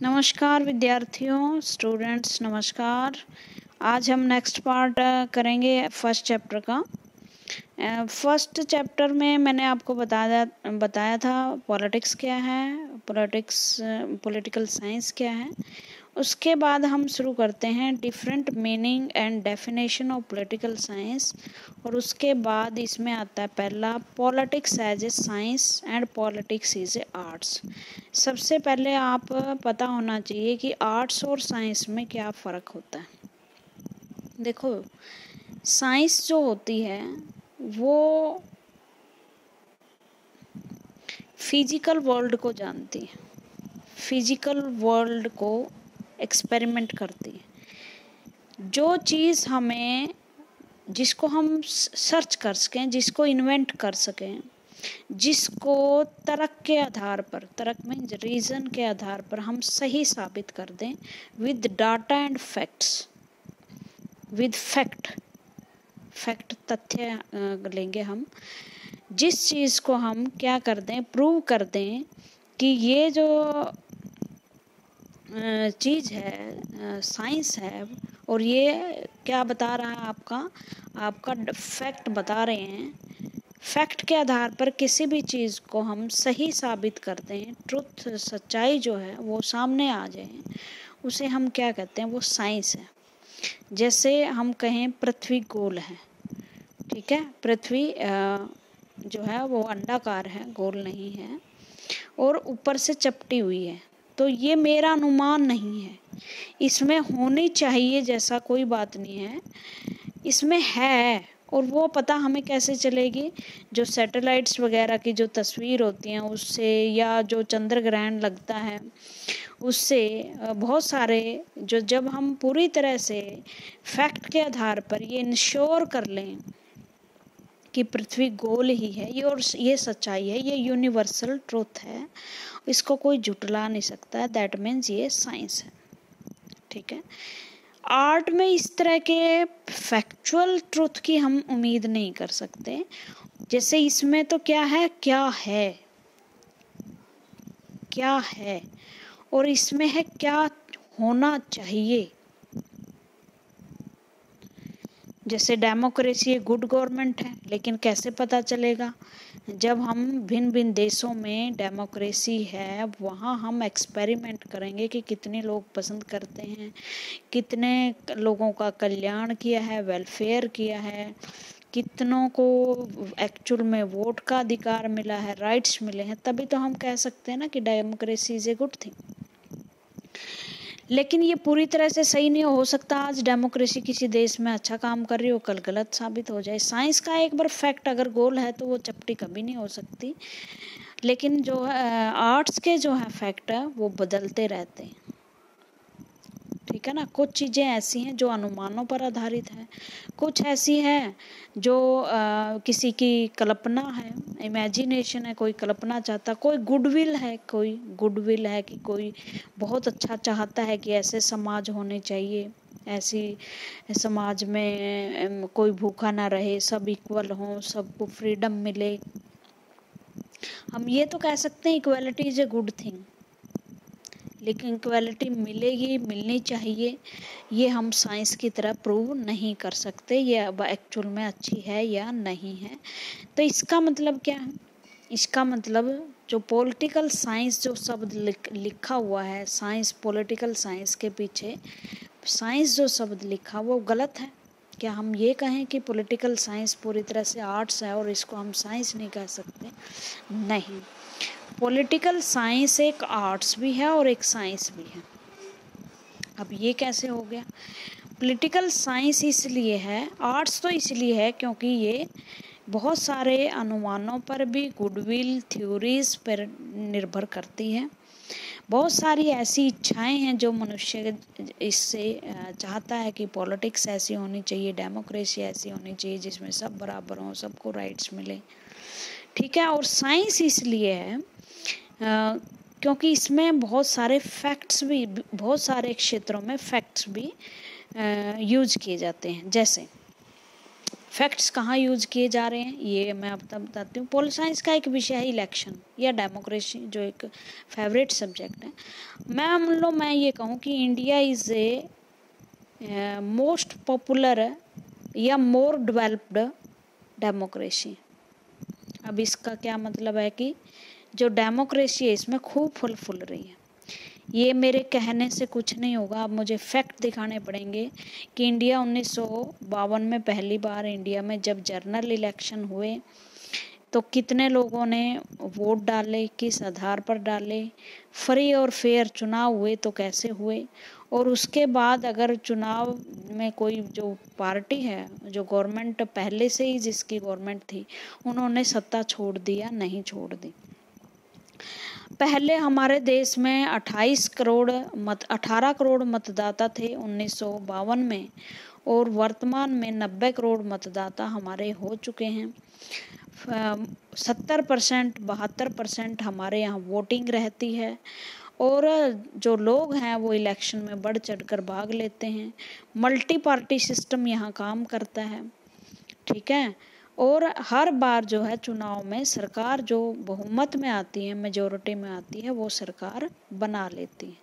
नमस्कार विद्यार्थियों, स्टूडेंट्स नमस्कार। आज हम नेक्स्ट पार्ट करेंगे फर्स्ट चैप्टर का। फर्स्ट चैप्टर में मैंने आपको बताया था पॉलिटिक्स क्या है, पॉलिटिकल साइंस क्या है। उसके बाद हम शुरू करते हैं different meaning and definition of political science, और उसके बाद इसमें आता है पहला politics as a science and politics is a arts. सबसे पहले आप पता होना चाहिए कि आर्ट्स और साइंस में क्या फ़र्क होता है। देखो, साइंस जो होती है वो फिजिकल वर्ल्ड को जानती है, फिजिकल वर्ल्ड को एक्सपेरिमेंट करती है। जो चीज़ हमें, जिसको हम सर्च कर सकें, जिसको इन्वेंट कर सकें, जिसको तर्क के आधार पर, तर्क मीन्स रीज़न के आधार पर हम सही साबित कर दें with data and facts, with fact तथ्य लेंगे हम। जिस चीज़ को हम क्या कर दें, प्रूव कर दें कि ये जो चीज़ है, साइंस है, और ये क्या बता रहा है, आपका फैक्ट बता रहे हैं। फैक्ट के आधार पर किसी भी चीज़ को हम सही साबित करते हैं, ट्रुथ, सच्चाई जो है वो सामने आ जाए, उसे हम क्या कहते हैं, वो साइंस है। जैसे हम कहें पृथ्वी गोल है, ठीक है, पृथ्वी जो है वो अंडाकार है, गोल नहीं है, और ऊपर से चपटी हुई है। तो ये मेरा अनुमान नहीं है, इसमें होनी चाहिए जैसा कोई बात नहीं है, इसमें है। और वो पता हमें कैसे चलेगी? जो सैटेलाइट्स वगैरह की जो तस्वीर होती हैं उससे, या जो चंद्र ग्रहण लगता है उससे, बहुत सारे जो, जब हम पूरी तरह से फैक्ट के आधार पर ये इंश्योर कर लें कि पृथ्वी गोल ही है, ये, और ये सच्चाई है, ये यूनिवर्सल ट्रूथ है, इसको कोई झुटला नहीं सकता है, दैट मीन्स ये साइंस है, ठीक है। आर्ट में इस तरह के फैक्चुअल ट्रूथ की हम उम्मीद नहीं कर सकते। जैसे इसमें तो क्या है, क्या है, और इसमें है क्या होना चाहिए। जैसे डेमोक्रेसी एक गुड गवर्नमेंट है, लेकिन कैसे पता चलेगा? जब हम भिन्न भिन्न देशों में डेमोक्रेसी है, वहाँ हम एक्सपेरिमेंट करेंगे कि कितने लोग पसंद करते हैं, कितने लोगों का कल्याण किया है, वेलफेयर किया है, कितनों को एक्चुअल में वोट का अधिकार मिला है, राइट्स मिले हैं, तभी तो हम कह सकते हैं ना कि democracy is a good thing. लेकिन ये पूरी तरह से सही नहीं हो सकता। आज डेमोक्रेसी किसी देश में अच्छा काम कर रही हो, कल गलत साबित हो जाए। साइंस का एक बार फैक्ट अगर गोल है तो वो चपटी कभी नहीं हो सकती। लेकिन जो आर्ट्स के जो है फैक्ट है वो बदलते रहते हैं, ठीक है ना। कुछ चीज़ें ऐसी हैं जो अनुमानों पर आधारित है, कुछ ऐसी हैं जो किसी की कल्पना है, इमेजिनेशन है, कोई कल्पना चाहता, कोई गुडविल है कि कोई बहुत अच्छा चाहता है कि ऐसे समाज होने चाहिए, ऐसी समाज में कोई भूखा ना रहे, सब इक्वल हों, सबको फ्रीडम मिले। हम ये तो कह सकते हैं equality is a good thing, लेकिन इक्वालिटी मिलनी चाहिए, ये हम साइंस की तरह प्रूव नहीं कर सकते ये अब एक्चुअल में अच्छी है या नहीं है। तो इसका मतलब क्या है? इसका मतलब जो पॉलिटिकल साइंस जो शब्द लिखा हुआ है, साइंस, पॉलिटिकल साइंस के पीछे साइंस जो शब्द लिखा वो गलत है। क्या हम ये कहें कि पॉलिटिकल साइंस पूरी तरह से आर्ट्स है और इसको हम साइंस नहीं कह सकते? नहीं, पॉलिटिकल साइंस एक आर्ट्स भी है और एक साइंस भी है। अब ये कैसे हो गया? पॉलिटिकल साइंस इसलिए है, आर्ट्स तो इसलिए है क्योंकि ये बहुत सारे अनुमानों पर भी, गुडविल थ्योरीज पर निर्भर करती है। बहुत सारी ऐसी इच्छाएं हैं जो मनुष्य इससे चाहता है कि पॉलिटिक्स ऐसी होनी चाहिए, डेमोक्रेसी ऐसी होनी चाहिए जिसमें सब बराबर हों, सबको राइट्स मिले, ठीक है। और साइंस इसलिए है क्योंकि इसमें बहुत सारे फैक्ट्स भी, बहुत सारे क्षेत्रों में फैक्ट्स भी यूज किए जाते हैं। जैसे फैक्ट्स कहाँ यूज़ किए जा रहे हैं ये मैं अब तक बताती हूँ। पोल साइंस का एक विषय है इलेक्शन या डेमोक्रेसी, जो एक फेवरेट सब्जेक्ट है। मैं ये कहूँ कि India is a most popular या मोर डेवलप्ड डेमोक्रेसी। अब इसका क्या मतलब है कि जो डेमोक्रेसी है इसमें खूब फल फूल रही है। ये मेरे कहने से कुछ नहीं होगा, अब मुझे फैक्ट दिखाने पड़ेंगे कि इंडिया 1952 में पहली बार इंडिया में जब जनरल इलेक्शन हुए तो कितने लोगों ने वोट डाले, किस आधार पर डाले, फ्री और फेयर चुनाव हुए तो कैसे हुए, और उसके बाद अगर चुनाव में कोई जो पार्टी है, जो गवर्नमेंट पहले से ही जिसकी गवर्नमेंट थी, उन्होंने सत्ता छोड़ दी या नहीं छोड़ दी। पहले हमारे देश में 18 करोड़ मतदाता थे 1952 में, और वर्तमान में 90 करोड़ मतदाता हमारे हो चुके हैं। 70% 72% हमारे यहाँ वोटिंग रहती है, और जो लोग हैं वो इलेक्शन में बढ़ चढ़कर भाग लेते हैं। मल्टी पार्टी सिस्टम यहाँ काम करता है, ठीक है। और हर बार जो है चुनाव में सरकार जो बहुमत में आती है, मेजोरिटी में आती है, वो सरकार बना लेती है।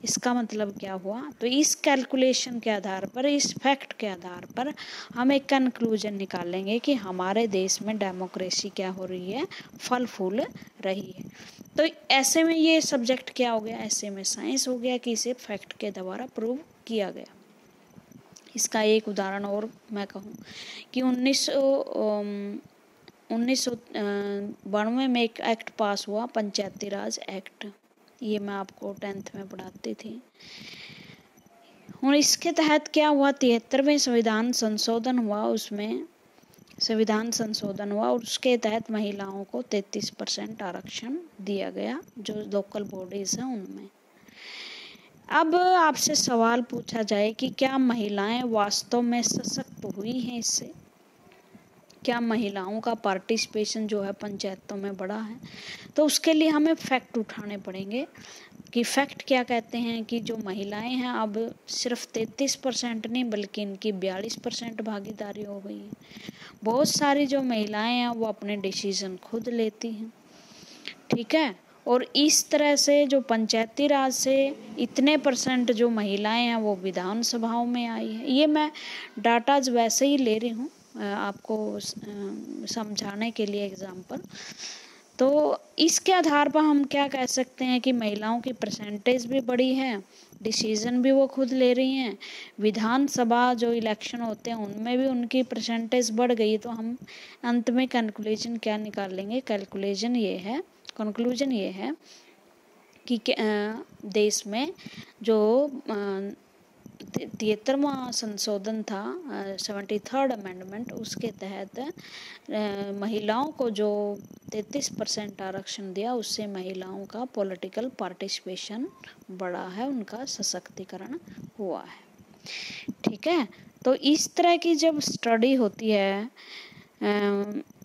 इसका मतलब क्या हुआ, तो इस कैलकुलेशन के आधार पर, इस फैक्ट के आधार पर हम एक कंक्लूजन निकालेंगे कि हमारे देश में डेमोक्रेसी क्या हो रही है, फल फूल रही है। तो ऐसे में ये सब्जेक्ट क्या हो गया, ऐसे में साइंस हो गया कि इसे फैक्ट के द्वारा प्रूव किया गया। इसका एक उदाहरण और मैं कहूँ कि 1992 में एक एक्ट पास हुआ, पंचायती राज एक्ट। ये मैं आपको 10th में पढ़ाती थी। और इसके तहत क्या हुआ, 73वें संविधान संशोधन हुआ, उसमें संविधान संशोधन हुआ और उसके तहत महिलाओं को 33% आरक्षण दिया गया, जो लोकल बॉडीज हैं उनमें। अब आपसे सवाल पूछा जाए कि क्या महिलाएं वास्तव में सशक्त हुई हैं इससे, क्या महिलाओं का पार्टिसिपेशन जो है पंचायतों में बढ़ा है, तो उसके लिए हमें फैक्ट उठाने पड़ेंगे कि फैक्ट क्या कहते हैं कि जो महिलाएं हैं अब सिर्फ 33% नहीं बल्कि इनकी 42% भागीदारी हो गई है। बहुत सारी जो महिलाएं हैं वो अपने डिसीजन खुद लेती हैं, ठीक है। और इस तरह से जो पंचायती राज से इतने % जो महिलाएं हैं वो विधानसभाओं में आई है। ये मैं डाटाज वैसे ही ले रही हूँ आपको समझाने के लिए एग्जाम्पल। तो इसके आधार पर हम क्या कह सकते हैं कि महिलाओं की परसेंटेज भी बढ़ी है, डिसीजन भी वो खुद ले रही हैं, विधानसभा जो इलेक्शन होते हैं उनमें भी उनकी परसेंटेज बढ़ गई। तो हम अंत में कंक्लूजन क्या निकाल लेंगे, कंक्लूजन ये है कि देश में जो 73वां संशोधन था, 73rd अमेंडमेंट, उसके तहत महिलाओं को जो 33% आरक्षण दिया, उससे महिलाओं का पॉलिटिकल पार्टिसिपेशन बढ़ा है, उनका सशक्तिकरण हुआ है, ठीक है। तो इस तरह की जब स्टडी होती है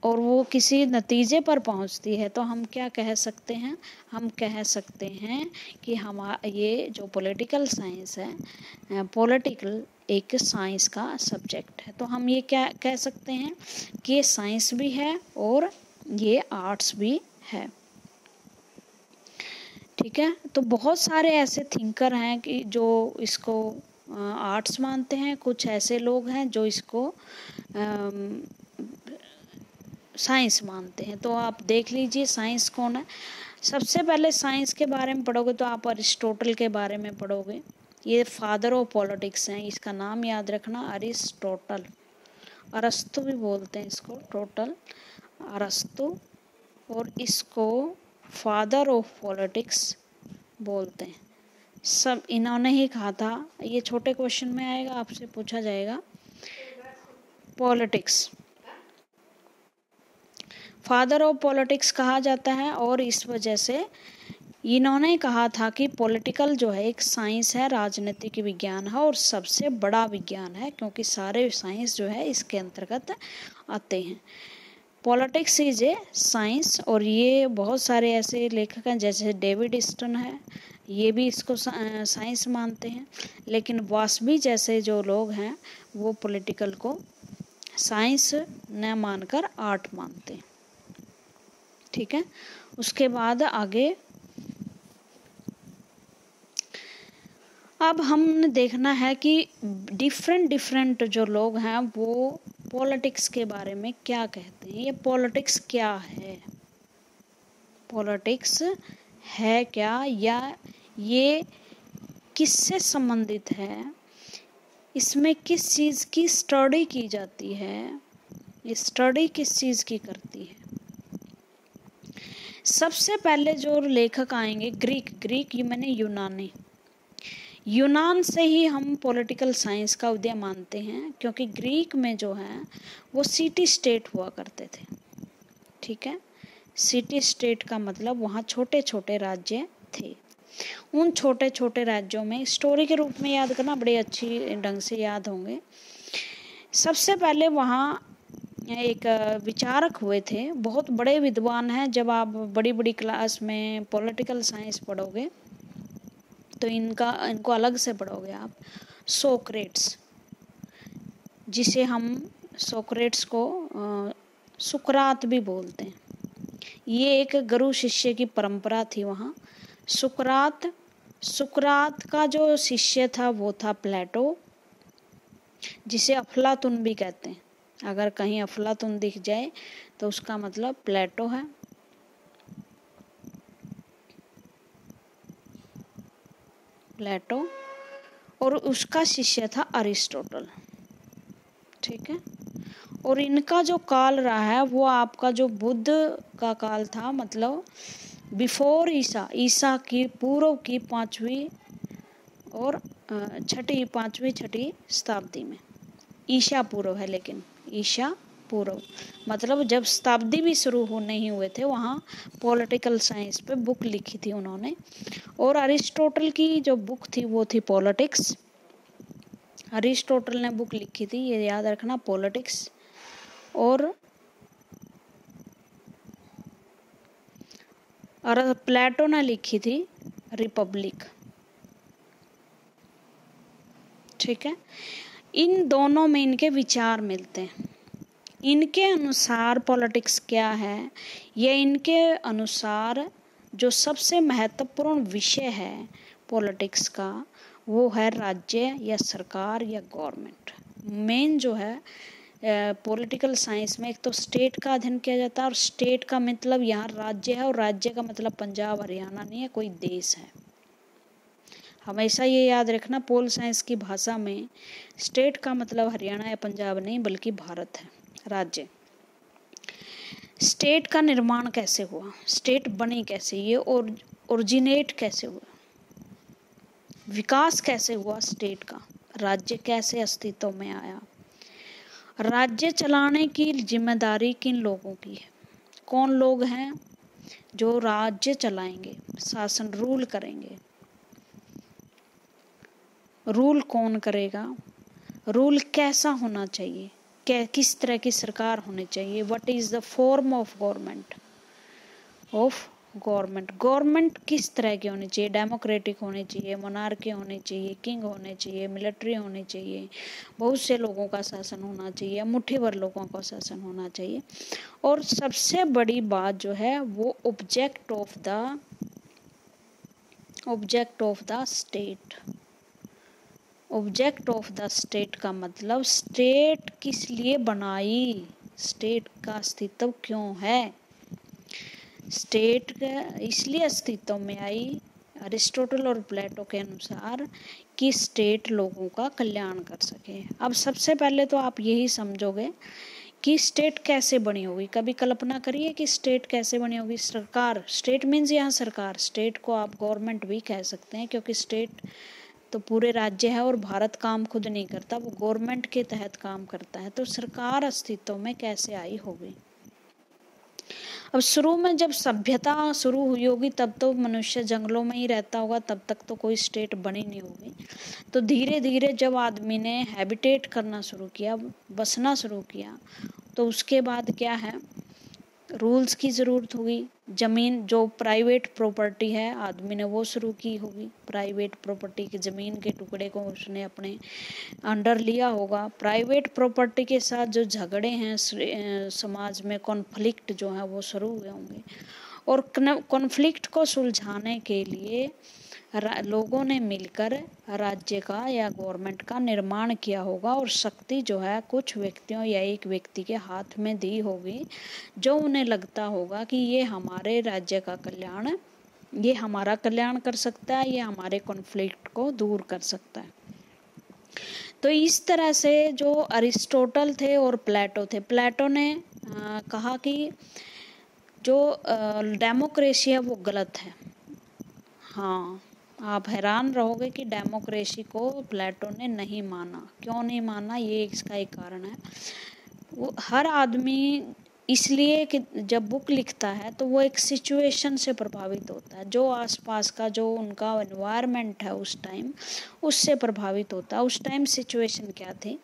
और वो किसी नतीजे पर पहुंचती है तो हम क्या कह सकते हैं, हम कह सकते हैं कि ये जो पॉलिटिकल साइंस है, पॉलिटिकल एक साइंस का सब्जेक्ट है। तो हम ये क्या कह सकते हैं कि ये साइंस भी है और ये आर्ट्स भी है, ठीक है। तो बहुत सारे ऐसे थिंकर हैं कि जो इसको आर्ट्स मानते हैं, कुछ ऐसे लोग हैं जो इसको साइंस मानते हैं। तो आप देख लीजिए साइंस कौन है। सबसे पहले साइंस के बारे में पढ़ोगे तो आप अरिस्टोटल के बारे में पढ़ोगे। ये फादर ऑफ पॉलिटिक्स हैं, इसका नाम याद रखना, अरिस्टोटल। अरस्तु भी बोलते हैं इसको, टोटल अरस्तु, और इसको फादर ऑफ पॉलिटिक्स बोलते हैं। सब इन्होंने ही कहा था। ये छोटे क्वेश्चन में आएगा, आपसे पूछा जाएगा पॉलिटिक्स, फादर ऑफ पॉलिटिक्स कहा जाता है। और इस वजह से इन्होंने कहा था कि पॉलिटिकल जो है एक साइंस है, राजनीतिक विज्ञान है और सबसे बड़ा विज्ञान है, क्योंकि सारे साइंस जो है इसके अंतर्गत आते हैं। Politics is A science. और ये बहुत सारे ऐसे लेखक हैं जैसे डेविड स्टन है, ये भी इसको साइंस मानते हैं। लेकिन वासबी जैसे जो लोग हैं वो पॉलिटिकल को साइंस न मानकर आर्ट मानते हैं। ठीक है, उसके बाद आगे अब हमने देखना है कि डिफरेंट जो लोग हैं वो पॉलिटिक्स के बारे में क्या कहते हैं। ये पॉलिटिक्स क्या है, पॉलिटिक्स है क्या, या ये किससे संबंधित है, इसमें किस चीज़ की स्टडी की जाती है, ये स्टडी किस चीज़ की करती है। सबसे पहले जो लेखक आएंगे ग्रीक मैंने यूनानी, यूनान से ही हम पॉलिटिकल साइंस का उदय मानते हैं, क्योंकि ग्रीक में जो है वो सिटी स्टेट हुआ करते थे। ठीक है, सिटी स्टेट का मतलब वहाँ छोटे छोटे राज्य थे। उन छोटे छोटे राज्यों में स्टोरी के रूप में याद करना, बड़े अच्छी ढंग से याद होंगे। सबसे पहले वहाँ एक विचारक हुए थे, बहुत बड़े विद्वान हैं। जब आप बड़ी बड़ी क्लास में पॉलिटिकल साइंस पढ़ोगे तो इनको अलग से पढ़ोगे आप। सोक्रेट्स, जिसे हम सोक्रेट्स को सुकरात भी बोलते हैं, ये एक गुरु शिष्य की परंपरा थी वहाँ। सुकरात का जो शिष्य था वो था प्लेटो, जिसे अफलातुन भी कहते हैं। अगर कहीं अफलातुन दिख जाए तो उसका मतलब प्लेटो है। प्लेटो, और उसका शिष्य था अरिस्टोटल। ठीक है, और इनका जो काल रहा है वो आपका जो बुद्ध का काल था, मतलब बिफोर ईसा की पूर्व की 5वीं और 5वीं शताब्दी में। ईशा पूर्व है, लेकिन ईशा पूर्व मतलब जब शताब्दी भी शुरू नहीं हुए थे, वहाँ पॉलिटिकल साइंस पे बुक लिखी थी उन्होंने। और अरिस्टोटल की जो बुक थी वो थी पॉलिटिक्स। अरिस्टोटल ने बुक लिखी थी, ये याद रखना, पॉलिटिक्स। और प्लेटो ने लिखी थी रिपब्लिक। ठीक है, इन दोनों में इनके विचार मिलते हैं। इनके अनुसार पॉलिटिक्स क्या है, ये इनके अनुसार जो सबसे महत्वपूर्ण विषय है पॉलिटिक्स का वो है राज्य या सरकार या गवर्नमेंट। मेन जो है पॉलिटिकल साइंस में एक तो स्टेट का अध्ययन किया जाता है, और स्टेट का मतलब यहाँ राज्य है, और राज्य का मतलब पंजाब हरियाणा नहीं है, कोई देश है। हमेशा ये याद रखना, पोल साइंस की भाषा में स्टेट का मतलब हरियाणा या पंजाब नहीं बल्कि भारत है, राज्य। स्टेट का निर्माण कैसे हुआ, स्टेट बनी कैसे, ये ओरिजिनेट कैसे हुआ, विकास कैसे हुआ स्टेट का, राज्य कैसे अस्तित्व में आया, राज्य चलाने की जिम्मेदारी किन लोगों की है, कौन लोग हैं जो राज्य चलाएंगे, शासन रूल करेंगे, रूल कौन करेगा, रूल कैसा होना चाहिए, किस तरह की सरकार होनी चाहिए, what is the form of government, government किस तरह की होनी चाहिए, डेमोक्रेटिक होनी चाहिए, मोनार्की होनी चाहिए, किंग होने चाहिए, मिलिट्री होनी चाहिए, बहुत से लोगों का शासन होना चाहिए, मुट्ठी भर लोगों का शासन होना चाहिए। और सबसे बड़ी बात जो है वो object of the state. Object of the state का मतलब स्टेट किस लिए बनाई, स्टेट का अस्तित्व क्यों है, स्टेट इसलिए अस्तित्व में आई अरिस्टोटल और प्लेटो के अनुसार कि स्टेट लोगों का कल्याण कर सके। अब सबसे पहले तो आप यही समझोगे कि स्टेट कैसे बनी होगी। कभी कल्पना करिए कि स्टेट कैसे बनी होगी। सरकार, स्टेट मीन्स यहाँ सरकार, स्टेट को आप गवर्नमेंट भी कह सकते हैं, क्योंकि स्टेट तो पूरे राज्य है और भारत काम खुद नहीं करता, वो गवर्नमेंट के तहत काम करता है। तो सरकार अस्तित्व में कैसे आई होगी। अब शुरू में जब सभ्यता शुरू हुई होगी तब तो मनुष्य जंगलों में ही रहता होगा, तब तक तो कोई स्टेट बनी नहीं होगी। तो धीरे धीरे जब आदमी ने हैबिटेट करना शुरू किया, बसना शुरू किया, तो उसके बाद क्या है रूल्स की ज़रूरत होगी। ज़मीन जो प्राइवेट प्रॉपर्टी है आदमी ने वो शुरू की होगी, प्राइवेट प्रॉपर्टी की ज़मीन के टुकड़े को उसने अपने अंडर लिया होगा। प्राइवेट प्रॉपर्टी के साथ जो झगड़े हैं समाज में, कॉन्फ्लिक्ट जो है वो शुरू हुए होंगे, और कॉन्फ्लिक्ट को सुलझाने के लिए लोगों ने मिलकर राज्य का या गवर्नमेंट का निर्माण किया होगा, और शक्ति जो है कुछ व्यक्तियों या एक व्यक्ति के हाथ में दी होगी, जो उन्हें लगता होगा कि ये हमारे राज्य का कल्याण, ये हमारा कल्याण कर सकता है, ये हमारे कॉन्फ्लिक्ट को दूर कर सकता है। तो इस तरह से जो अरिस्टोटल थे और प्लेटो थे, प्लेटो ने कहा कि जो डेमोक्रेसी है वो गलत है। हाँ, आप हैरान रहोगे कि डेमोक्रेसी को प्लेटो ने नहीं माना। क्यों नहीं माना, ये इसका एक कारण है। वो हर आदमी इसलिए कि जब बुक लिखता है तो वो एक सिचुएशन से प्रभावित होता है, जो आसपास का जो उनका एनवायरनमेंट है उस टाइम, उससे प्रभावित होता है। उस टाइम सिचुएशन क्या थी,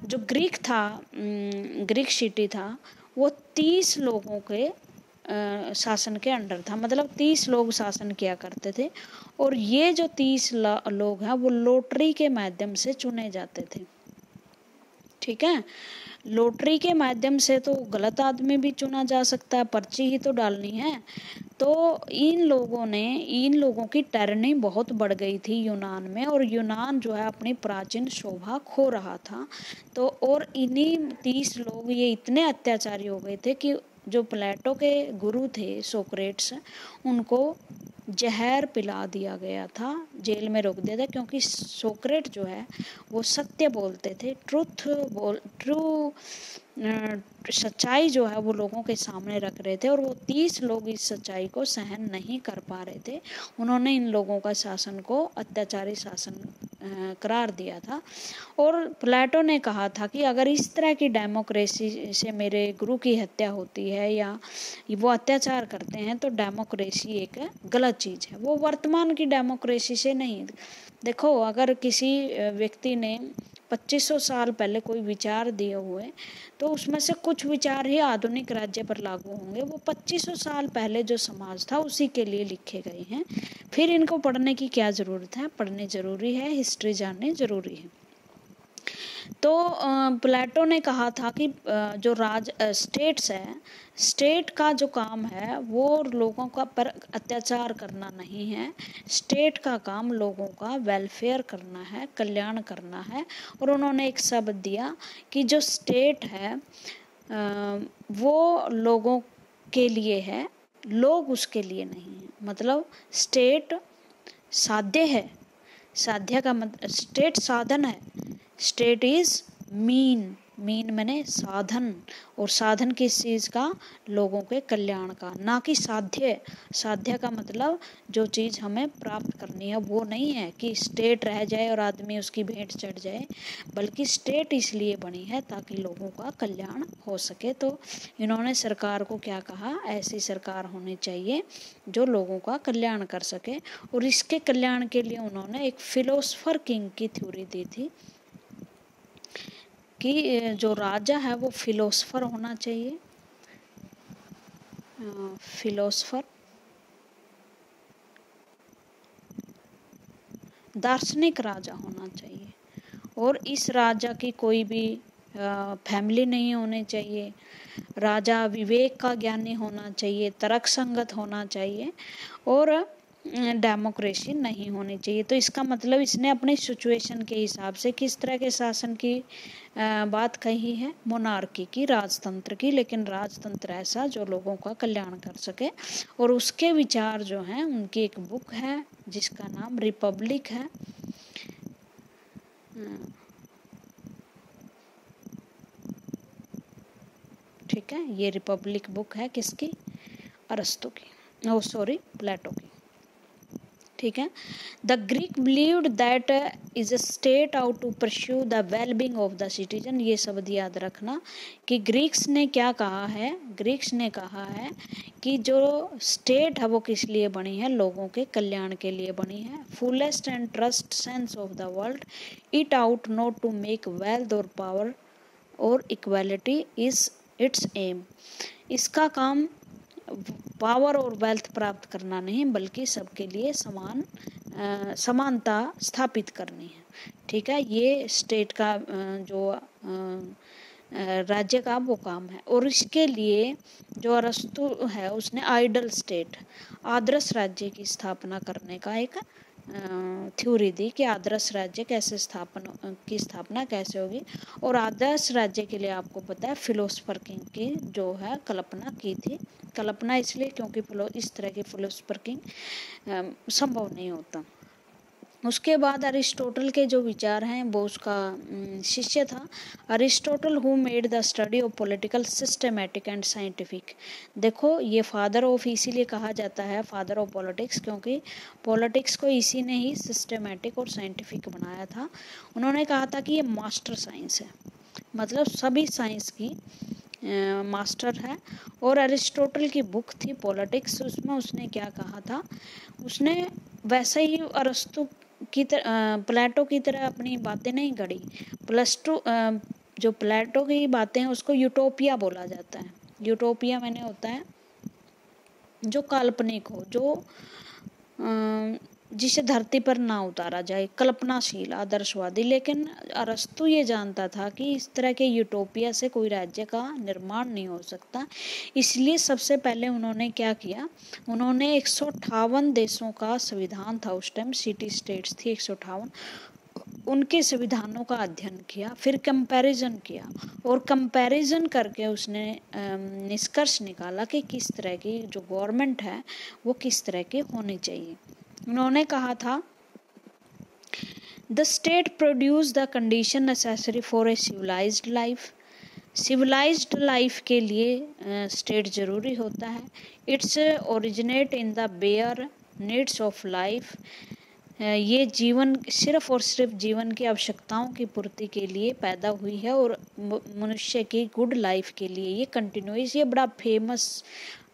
जो ग्रीक था, ग्रीक सिटी था, वो 30 लोगों के शासन के अंडर था, मतलब 30 लोग शासन किया करते थे, और ये जो 30 लोग हैं वो लॉटरी के माध्यम से चुने जाते थे। ठीक है, लॉटरी के माध्यम से तो गलत आदमी भी चुना जा सकता है, पर्ची ही तो डालनी है। तो इन लोगों की टर्नी बहुत बढ़ गई थी यूनान में, और यूनान जो है अपनी प्राचीन शोभा खो रहा था। तो और इन्हीं 30 लोग ये इतने अत्याचारी हो गए थे कि जो प्लेटो के गुरु थे सोक्रेट्स, उनको जहर पिला दिया गया था, जेल में रोक दिया था, क्योंकि सोक्रेट जो है वो सत्य बोलते थे, ट्रू सच्चाई जो है वो लोगों के सामने रख रहे थे, और वो 30 लोग इस सच्चाई को सहन नहीं कर पा रहे थे। उन्होंने इन लोगों का शासन को अत्याचारी शासन करार दिया था। और प्लेटो ने कहा था कि अगर इस तरह की डेमोक्रेसी से मेरे गुरु की हत्या होती है या वो अत्याचार करते हैं तो डेमोक्रेसी एक गलत चीज़ है, वो वर्तमान की डेमोक्रेसी से नहीं। देखो, अगर किसी व्यक्ति ने 2500 साल पहले कोई विचार दिए हुए, तो उसमें से कुछ विचार ही आधुनिक राज्य पर लागू होंगे। वो 2500 साल पहले जो समाज था उसी के लिए लिखे गए हैं। फिर इनको पढ़ने की क्या ज़रूरत है, पढ़ने ज़रूरी है, हिस्ट्री जाननी ज़रूरी है। तो प्लेटो ने कहा था कि जो स्टेट्स है, स्टेट का जो काम है वो लोगों का पर अत्याचार करना नहीं है। स्टेट का काम लोगों का वेलफेयर करना है, कल्याण करना है। और उन्होंने एक शब्द दिया कि जो स्टेट है वो लोगों के लिए है, लोग उसके लिए नहीं है। मतलब स्टेट साध्य है, साध्य का मतलब स्टेट साधन है, स्टेट इज मीन मैंने साधन, और साधन किस चीज़ का, लोगों के कल्याण का, ना कि साध्य का मतलब जो चीज़ हमें प्राप्त करनी है वो नहीं है कि स्टेट रह जाए और आदमी उसकी भेंट चढ़ जाए, बल्कि स्टेट इसलिए बनी है ताकि लोगों का कल्याण हो सके। तो इन्होंने सरकार को क्या कहा, ऐसी सरकार होनी चाहिए जो लोगों का कल्याण कर सके। और इसके कल्याण के लिए उन्होंने एक फिलोसफर किंग की थ्योरी दी थी कि जो राजा है वो फिलोसफर होना चाहिए, फिलोसफर, दार्शनिक राजा होना चाहिए। और इस राजा की कोई भी फैमिली नहीं होनी चाहिए। राजा विवेक का ज्ञानी होना चाहिए, तर्क संगत होना चाहिए, और डेमोक्रेसी नहीं होनी चाहिए। तो इसका मतलब इसने अपनी सिचुएशन के हिसाब से किस तरह के शासन की बात कही है, मोनार्की की, राजतंत्र की, लेकिन राजतंत्र ऐसा जो लोगों का कल्याण कर सके। और उसके विचार जो हैं, उनकी एक बुक है जिसका नाम रिपब्लिक है। ठीक है, ये रिपब्लिक बुक है किसकी, अरस्तु की, ओ सॉरी प्लेटो की। ठीक है, the Greek believed that is a state out to pursue the wellbeing of the citizen. ये शब्द याद रखना कि ग्रीक्स ने क्या कहा है, ग्रीक्स ने कहा है कि जो स्टेट है वो किस लिए बनी है, लोगों के कल्याण के लिए बनी है। Fullest and trust sense of the world it out not to make wealth और पावर और इक्वालिटी इज इट्स एम। इसका काम पावर और वेल्थ प्राप्त करना नहीं बल्कि सबके लिए समानता स्थापित करनी है। ठीक है, ये स्टेट का जो राज्य का वो काम है। और इसके लिए जो अरस्तु है उसने आइडल स्टेट, आदर्श राज्य की स्थापना करने का एक थ्योरी दी कि आदर्श राज्य की स्थापना कैसे होगी। और आदर्श राज्य के लिए आपको पता है फिलोसफर किंग की जो है कल्पना की थी। कल्पना इसलिए क्योंकि इस तरह की फिलोसफर किंग संभव नहीं होता। उसके बाद अरिस्टोटल के जो विचार हैं वो उसका शिष्य था। Aristotle who made the study of political systematic and scientific. देखो ये फादर ऑफ इसीलिए कहा जाता है फादर ऑफ पॉलिटिक्स, क्योंकि पॉलिटिक्स को इसी ने ही सिस्टमैटिक और साइंटिफिक बनाया था। उन्होंने कहा था कि ये मास्टर साइंस है, मतलब सभी साइंस की मास्टर है। और अरिस्टोटल की बुक थी पॉलिटिक्स, उसमें उसने क्या कहा था, उसने वैसे ही अरस्तु की प्लेटो की तरह अपनी बातें नहीं गढ़ी। जो प्लेटो की बातें हैं उसको यूटोपिया बोला जाता है। यूटोपिया मैंने होता है जो काल्पनिक हो, जो जिसे धरती पर ना उतारा जाए, कल्पनाशील, आदर्शवादी। लेकिन अरस्तु ये जानता था कि इस तरह के यूटोपिया से कोई राज्य का निर्माण नहीं हो सकता। इसलिए सबसे पहले उन्होंने क्या किया, उन्होंने 158 देशों का संविधान था उस टाइम, सिटी स्टेट्स थी 158, उनके संविधानों का अध्ययन किया, फिर कंपैरिजन किया। और कंपैरिजन करके उसने निष्कर्ष निकाला कि किस तरह की जो गवर्नमेंट है वो किस तरह की होनी चाहिए। उन्होंने कहा था the state produce the condition necessary for a civilised life. Civilised life के लिए स्टेट जरूरी होता है। It's originate in the bare needs of life. ये जीवन सिर्फ और सिर्फ जीवन की आवश्यकताओं की पूर्ति के लिए पैदा हुई है और मनुष्य की गुड लाइफ के लिए ये कंटिन्यूस। ये बड़ा फेमस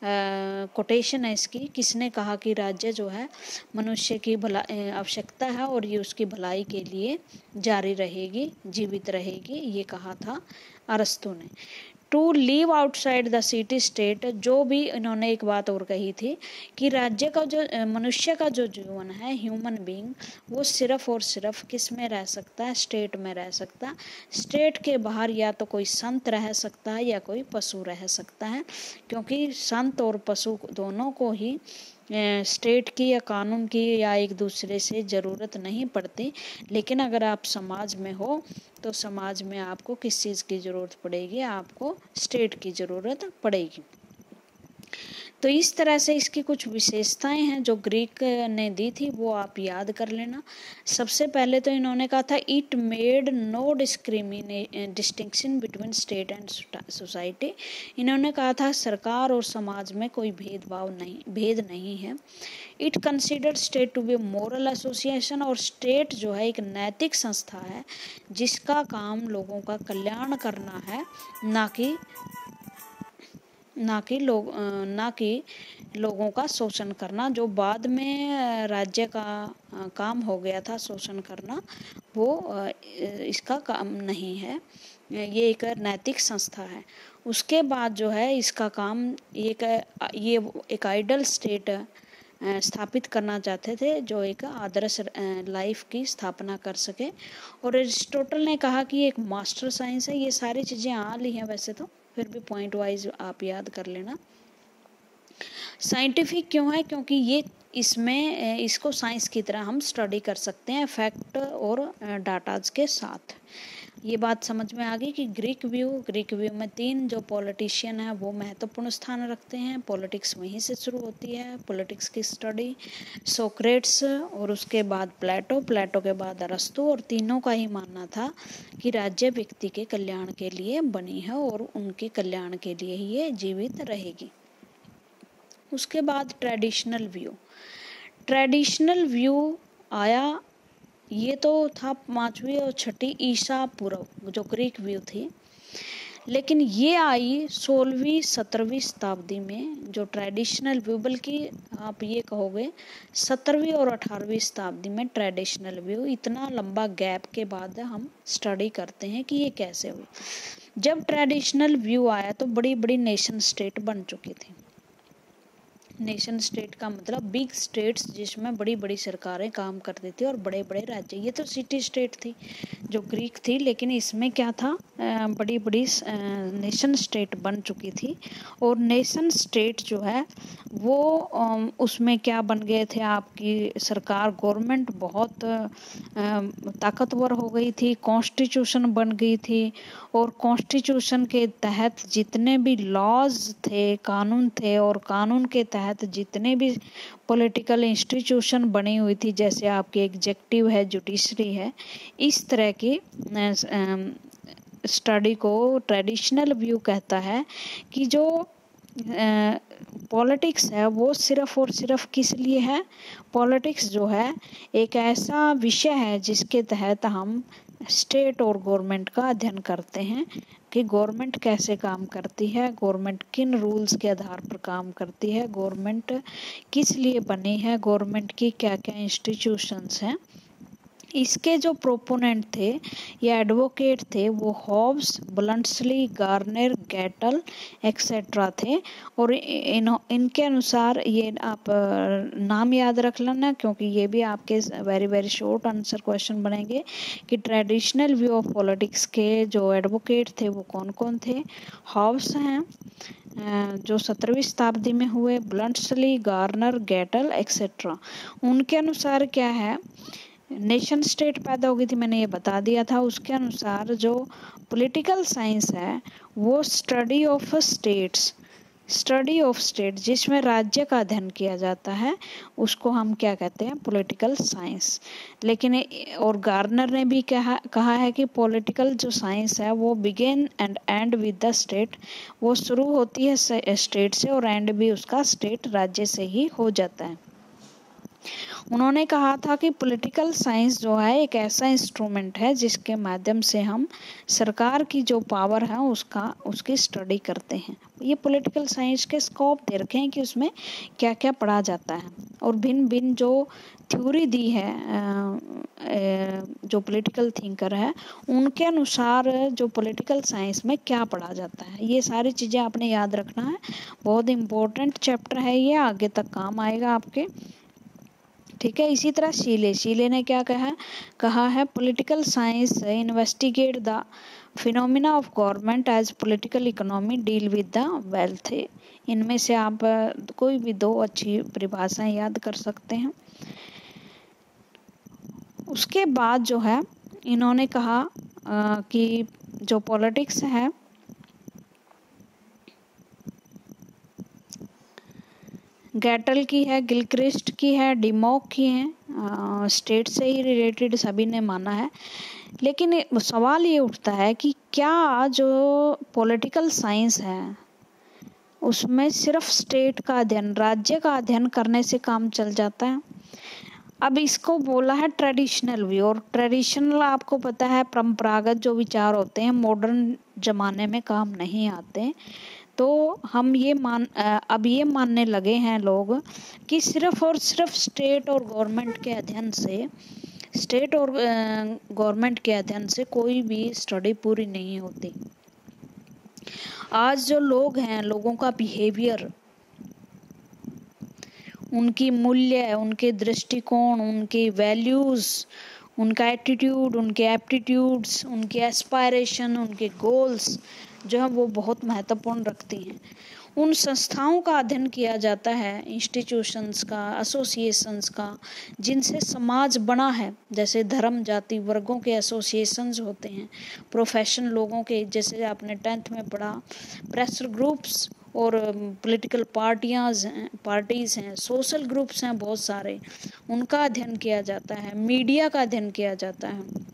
कोटेशन है इसकी। किसने कहा कि राज्य जो है मनुष्य की आवश्यकता है और ये उसकी भलाई के लिए जारी रहेगी, जीवित रहेगी, ये कहा था अरस्तु ने। To live outside the city state, जो भी इन्होंने एक बात और कही थी कि राज्य का जो मनुष्य का जो जीवन है, ह्यूमन बीइंग, वो सिर्फ और सिर्फ किस में रह सकता है, स्टेट में रह सकता है। स्टेट के बाहर या तो कोई संत रह सकता है या कोई पशु रह सकता है, क्योंकि संत और पशु दोनों को ही स्टेट की या कानून की या एक दूसरे से ज़रूरत नहीं पड़ती। लेकिन अगर आप समाज में हो तो समाज में आपको किस चीज़ की ज़रूरत पड़ेगी, आपको स्टेट की ज़रूरत पड़ेगी। तो इस तरह से इसकी कुछ विशेषताएं हैं जो ग्रीक ने दी थी, वो आप याद कर लेना। सबसे पहले तो इन्होंने कहा था it made no distinction between state and society. इन्होंने कहा था सरकार और समाज में कोई भेद नहीं है। It considered state to be moral association, और स्टेट जो है एक नैतिक संस्था है जिसका काम लोगों का कल्याण करना है, ना कि लोगों का शोषण करना। जो बाद में राज्य का काम हो गया था शोषण करना, वो इसका काम नहीं है। ये एक नैतिक संस्था है। उसके बाद जो है इसका काम ये एक आइडल स्टेट स्थापित करना चाहते थे जो एक आदर्श लाइफ की स्थापना कर सके। और एरिस्टोटल ने कहा कि एक मास्टर साइंस है। ये सारी चीज़ें आ ली हैं वैसे तो, फिर भी पॉइंट वाइज आप याद कर लेना। साइंटिफिक क्यों है, क्योंकि ये इसको साइंस की तरह हम स्टडी कर सकते हैं फैक्ट और डाटाज के साथ। ये बात समझ में आ गई कि ग्रीक व्यू में 3 जो पॉलिटिशियन हैं वो महत्वपूर्ण स्थान रखते हैं। पॉलिटिक्स वहीं से शुरू होती है, पॉलिटिक्स की स्टडी। सोक्रेट्स और उसके बाद प्लेटो के बाद अरस्तु, और तीनों का ही मानना था कि राज्य व्यक्ति के कल्याण के लिए बनी है और उनके कल्याण के लिए ही ये जीवित रहेगी। उसके बाद ट्रेडिशनल व्यू आया। ये तो था 5वीं और 6वीं ईसा पूर्व जो ग्रीक व्यू थी। लेकिन ये आई 16वीं 17वीं शताब्दी में, जो ट्रेडिशनल व्यू, बल्कि आप ये कहोगे 17वीं और 18वीं शताब्दी में ट्रेडिशनल व्यू, इतना लंबा गैप के बाद हम स्टडी करते हैं कि ये कैसे हुआ। जब ट्रेडिशनल व्यू आया तो बड़ी बड़ी नेशन स्टेट बन चुकी थी। नेशन स्टेट का मतलब बिग स्टेट्स जिसमें बड़ी बड़ी सरकारें काम करती थी और बड़े बड़े राज्य। ये तो सिटी स्टेट थी जो ग्रीक थी, लेकिन इसमें क्या था, बड़ी बड़ी नेशन स्टेट बन चुकी थी। और नेशन स्टेट जो है वो उसमें क्या बन गए थे, आपकी सरकार गवर्नमेंट बहुत ताकतवर हो गई थी, कॉन्स्टिट्यूशन बन गई थी, और कॉन्स्टिट्यूशन के तहत जितने भी लॉज थे, कानून थे, और कानून के तहत जितने भी पॉलिटिकल इंस्टीट्यूशन बनी हुई थी, जैसे आपकी एग्जेक्टिव है, जुडिशरी है, इस तरह की स्टडी को ट्रेडिशनल व्यू कहता है कि जो पॉलिटिक्स है वो सिर्फ और सिर्फ किस लिए है। पॉलिटिक्स जो है एक ऐसा विषय है जिसके तहत हम स्टेट और गवर्नमेंट का अध्ययन करते हैं कि गवर्नमेंट कैसे काम करती है, गवर्नमेंट किन रूल्स के आधार पर काम करती है, गवर्नमेंट किस लिए बनी है, गवर्नमेंट की क्या क्या इंस्टीट्यूशंस हैं। इसके जो प्रोपोनेंट थे या एडवोकेट थे वो हॉब्स, ब्लंट्सली, गार्नर, गैटल एक्सेट्रा थे। और इनके अनुसार, ये आप नाम याद रख लेना क्योंकि ये भी आपके very very short answer question बनेंगे कि ट्रेडिशनल व्यू ऑफ पॉलिटिक्स के जो एडवोकेट थे वो कौन कौन थे। हॉब्स हैं जो 17वीं शताब्दी में हुए, ब्लंट्सली, गार्नर, गैटल एक्सेट्रा। उनके अनुसार क्या है, नेशन स्टेट पैदा हो गई थी, मैंने ये बता दिया था। उसके अनुसार जो पॉलिटिकल साइंस है वो study of states, study of state जिसमें राज्य का अध्ययन किया जाता है, उसको हम क्या कहते हैं, पॉलिटिकल साइंस। लेकिन और गार्नर ने भी कहा है कि पॉलिटिकल जो साइंस है वो begin and and with the state, वो शुरू होती है स्टेट से और एंड भी उसका स्टेट, राज्य से ही हो जाता है। उन्होंने कहा था कि पॉलिटिकल साइंस जो है एक ऐसा इंस्ट्रूमेंट है जिसके माध्यम से हम सरकार की जो पावर है उसकी स्टडी करते हैं। ये पॉलिटिकल साइंस के स्कोप दे रखे हैं कि उसमें क्या क्या पढ़ा जाता है, और भिन्न भिन्न जो थ्योरी दी है जो पॉलिटिकल थिंकर है उनके अनुसार जो पॉलिटिकल साइंस में क्या पढ़ा जाता है। ये सारी चीज़ें आपने याद रखना है, बहुत इम्पोर्टेंट चैप्टर है ये, आगे तक काम आएगा आपके। ठीक है। इसी तरह शीले ने क्या कहा है, political science investigate the phenomena of government as political economy deal with the wealth. इनमें से आप कोई भी दो अच्छी परिभाषाएं याद कर सकते हैं। उसके बाद जो है इन्होंने कहा कि जो पॉलिटिक्स है गैटल की है, गिलक्रिस्ट की है, डिमॉक की है, स्टेट से ही रिलेटेड सभी ने माना है। लेकिन सवाल ये उठता है कि क्या जो पॉलिटिकल साइंस है उसमें सिर्फ स्टेट का अध्ययन, राज्य का अध्ययन करने से काम चल जाता है। अब इसको बोला है ट्रेडिशनल व्यू, और ट्रेडिशनल आपको पता है परंपरागत जो विचार होते हैं मॉडर्न जमाने में काम नहीं आते। तो हम अब ये मानने लगे हैं लोग कि सिर्फ और सिर्फ स्टेट और गवर्नमेंट के अध्ययन से कोई भी स्टडी पूरी नहीं होती। आज जो लोग हैं, लोगों का बिहेवियर, उनकी मूल्य, उनके दृष्टिकोण, उनके वैल्यूज़, उनका एटीट्यूड, उनके एप्टीट्यूड्स, उनके एस्पायरेशन, उनके गोल्स जो है वो बहुत महत्वपूर्ण रखती हैं। उन संस्थाओं का अध्ययन किया जाता है, इंस्टीट्यूशंस का, एसोसिएशंस का, जिनसे समाज बना है। जैसे धर्म, जाति, वर्गों के एसोसिएशंस होते हैं, प्रोफेशन लोगों के, जैसे आपने 10th में पढ़ा, प्रेशर ग्रुप्स और पॉलिटिकल पार्टीज़ हैं, सोशल ग्रुप्स हैं बहुत सारे, उनका अध्ययन किया जाता है। मीडिया का अध्ययन किया जाता है,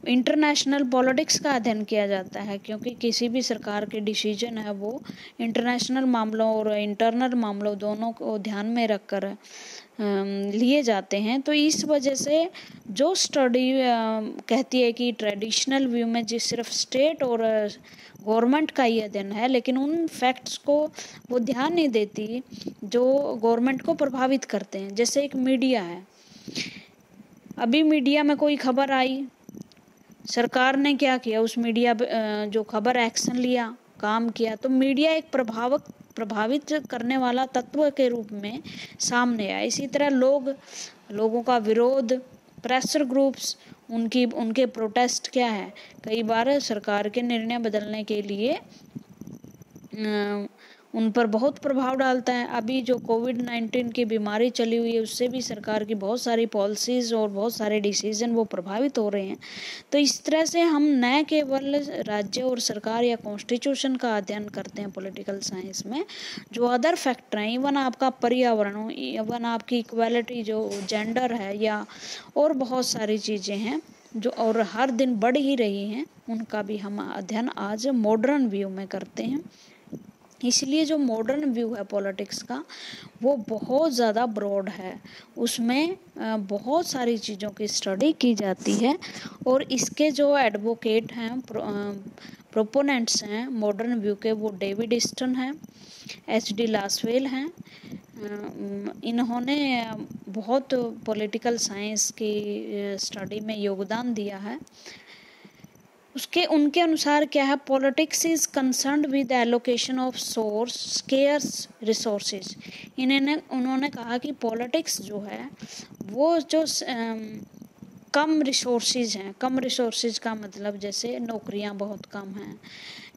इंटरनेशनल पॉलिटिक्स का अध्ययन किया जाता है, क्योंकि किसी भी सरकार के डिसीजन है वो इंटरनेशनल मामलों और इंटरनल मामलों दोनों को ध्यान में रखकर लिए जाते हैं। तो इस वजह से जो स्टडी कहती है कि ट्रेडिशनल व्यू में जिस सिर्फ स्टेट और गवर्नमेंट का ही अध्ययन है, लेकिन उन फैक्ट्स को वो ध्यान नहीं देती जो गवर्नमेंट को प्रभावित करते हैं। जैसे एक मीडिया है, अभी मीडिया में कोई खबर आई, सरकार ने क्या किया, उस मीडिया जो खबर एक्शन लिया, काम किया, तो मीडिया एक प्रभावित करने वाला तत्व के रूप में सामने आया। इसी तरह लोगों का विरोध, प्रेशर ग्रुप्स, उनके प्रोटेस्ट क्या है, कई बार सरकार के निर्णय बदलने के लिए उन पर बहुत प्रभाव डालता है। अभी जो कोविड-19 की बीमारी चली हुई है, उससे भी सरकार की बहुत सारी पॉलिसीज़ और बहुत सारे डिसीजन वो प्रभावित हो रहे हैं। तो इस तरह से हम न केवल राज्य और सरकार या कॉन्स्टिट्यूशन का अध्ययन करते हैं पॉलिटिकल साइंस में, जो अदर फैक्टर हैं, इवन आपका पर्यावरण, इवन आपकी इक्वालिटी जो जेंडर है, या और बहुत सारी चीज़ें हैं जो और हर दिन बढ़ ही रही हैं, उनका भी हम अध्ययन आज मॉडर्न व्यू में करते हैं। इसलिए जो मॉडर्न व्यू है पॉलिटिक्स का, वो बहुत ज़्यादा ब्रॉड है, उसमें बहुत सारी चीज़ों की स्टडी की जाती है। और इसके जो एडवोकेट हैं, प्रोपोनेंट्स हैं मॉडर्न व्यू के, वो डेविड ईस्टन हैं, HD लासवेल हैं। इन्होंने बहुत पॉलिटिकल साइंस की स्टडी में योगदान दिया है। उनके अनुसार क्या है, politics is concerned with allocation of source scarce resources. उन्होंने कहा कि पॉलिटिक्स जो है वो जो कम रिसोर्सेज हैं, कम रिसोर्सेज का मतलब जैसे नौकरियां बहुत कम हैं,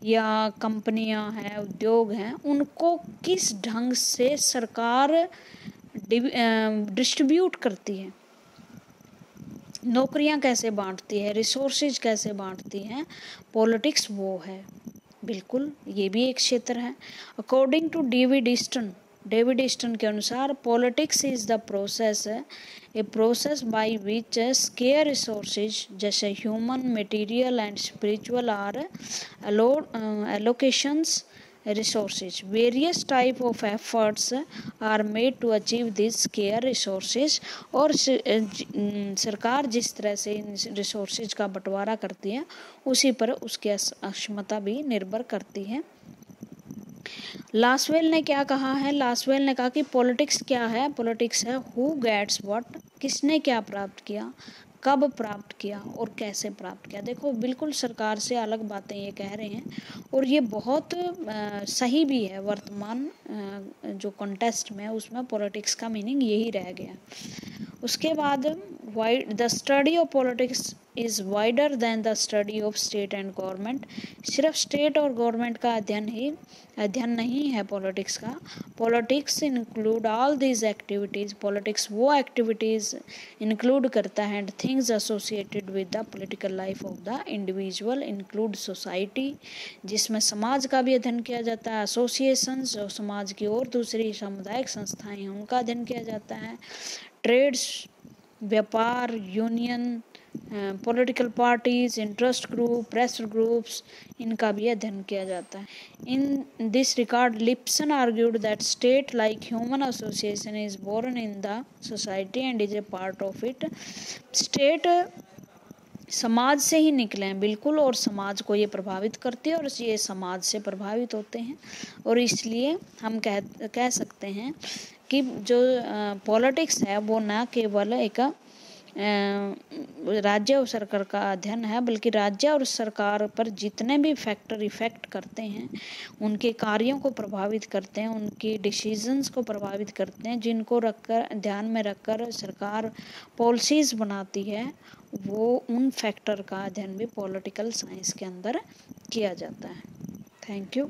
या कंपनियां हैं, उद्योग हैं, उनको किस ढंग से सरकार डिस्ट्रीब्यूट करती है, नौकरियां कैसे बांटती है, रिसोर्सेज कैसे बांटती हैं, पॉलिटिक्स वो है। बिल्कुल, ये भी एक क्षेत्र है। अकॉर्डिंग टू डेविड ईस्टन के अनुसार, politics is the process, a process by which scarce resources जैसे human, material and spiritual are allocations resources. Various type of efforts are made to achieve these scarce resources. और सरकार जिस तरह से इन resources का बंटवारा करती है, उसी पर उसकी अक्षमता भी निर्भर करती है। लासवेल ने क्या कहा है, लासवेल ने कहा कि पॉलिटिक्स क्या है, पॉलिटिक्स है हु गेट्स व्हाट, किसने क्या प्राप्त किया, कब प्राप्त किया और कैसे प्राप्त किया। देखो, बिल्कुल सरकार से अलग बातें ये कह रहे हैं, और ये बहुत सही भी है। वर्तमान जो कॉन्टेस्ट में, उसमें पॉलिटिक्स का मीनिंग यही रह गया। उसके बाद the study of politics is wider than the study of state and government. सिर्फ स्टेट और गवर्नमेंट का अध्ययन नहीं है पॉलिटिक्स का। Politics include all these activities, politics वो एक्टिविटीज़ इंक्लूड करता है and things associated with the political life of the individual, include society, जिसमें समाज का भी अध्ययन किया जाता है, एसोसिएशंस, जो समाज की और दूसरी सामुदायिक संस्थाएं हैं उनका अध्ययन किया जाता है, ट्रेड्स, व्यापार, union, political parties, interest group, pressure groups, इनका भी अध्ययन किया जाता है। In this regard Lipson argued that state like human association is born in the society and is a part of it. State समाज से ही निकले हैं, बिल्कुल, और समाज को ये प्रभावित करती है और ये समाज से प्रभावित होते हैं। और इसलिए हम कह सकते हैं कि जो पॉलिटिक्स है वो न केवल एक राज्य और सरकार का अध्ययन है, बल्कि राज्य और सरकार पर जितने भी फैक्टर इफेक्ट करते हैं, उनके कार्यों को प्रभावित करते हैं, उनकी डिसीजंस को प्रभावित करते हैं, जिनको ध्यान में रखकर सरकार पॉलिसीज़ बनाती है, वो उन फैक्टर का अध्ययन भी पॉलिटिकल साइंस के अंदर किया जाता है। Thank you.